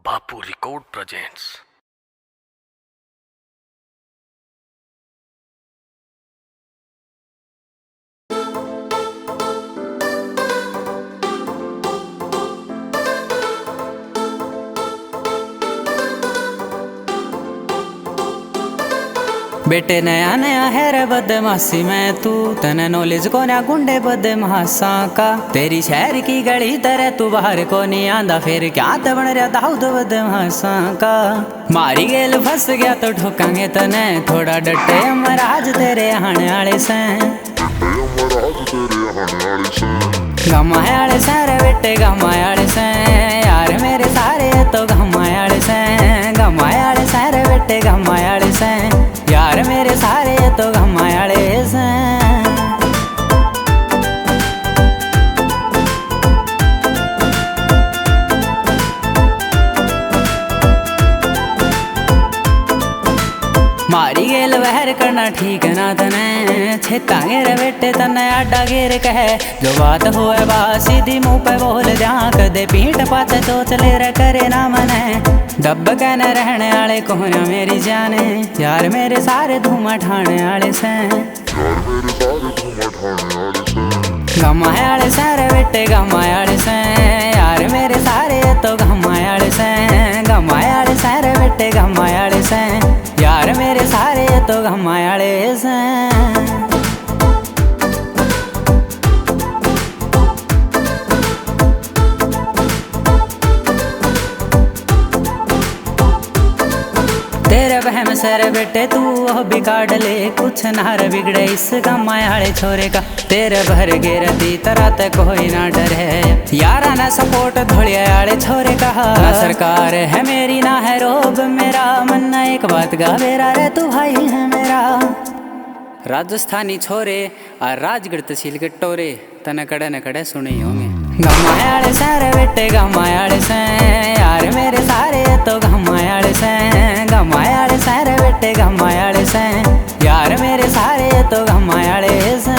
बापू record presents. बेटे नया नया है रे बदमाशी में तू तने नॉलेज को ना गुंडे बदमाशा का तेरी शहर की गली तरह तू बाहर को नहीं आंदा फिर क्या बन रहा दाऊद बदमाशा का मारी गेल फंस गया तो ठोकांगे तने थोड़ा डटे महाराज तेरे आने वाले से गमायाले से रे बेटे गमायाले से यार मेरे सारे तो गमायाले से गमायाले से रे बेटे गमायाले से यार मेरे सारे तो गमायाले से मारी गेल वहर करना ठीक ना तने छेतांगे रे बेटे तने आडा घेर कहे जो बात होए बा सीधी मुंह पे बोल जा कदे पीठ पाछे तो चले रे करे ना मने डब कहने रहने वाले कोहना मेरी जाने यार मेरे सारे धुआं ठाने वाले से गमायाले से रे बेटे गमायाले से यार मेरे सारे तो गमायाले से गमायाले से रे बेटे गमायाले से यार मेरे सारे तो गमायाले से तेरे बहम सर बेटे तू भी काट ले कुछ नार बिगड़े इस गमायाले छोरे का तेरे भर गिरती तरह ते कोई ना डर है यारा ना सपोर्ट धोलिया आले छोरे का ना सरकार है मेरी ना है रोब मेरा मन ना एक बात गा मेरा रे तू भाई है मेरा राजस्थानी छोरे और राजगढ़ तहसील के टोरे तना कड़े न कड़े सुने होंगे गमायाले से रे बेटे गमायाले से यार मेरे सारे तो गमायाले से गमायाले से रे बेटे गमायाले से यार मेरे सारे तो गमायाले से।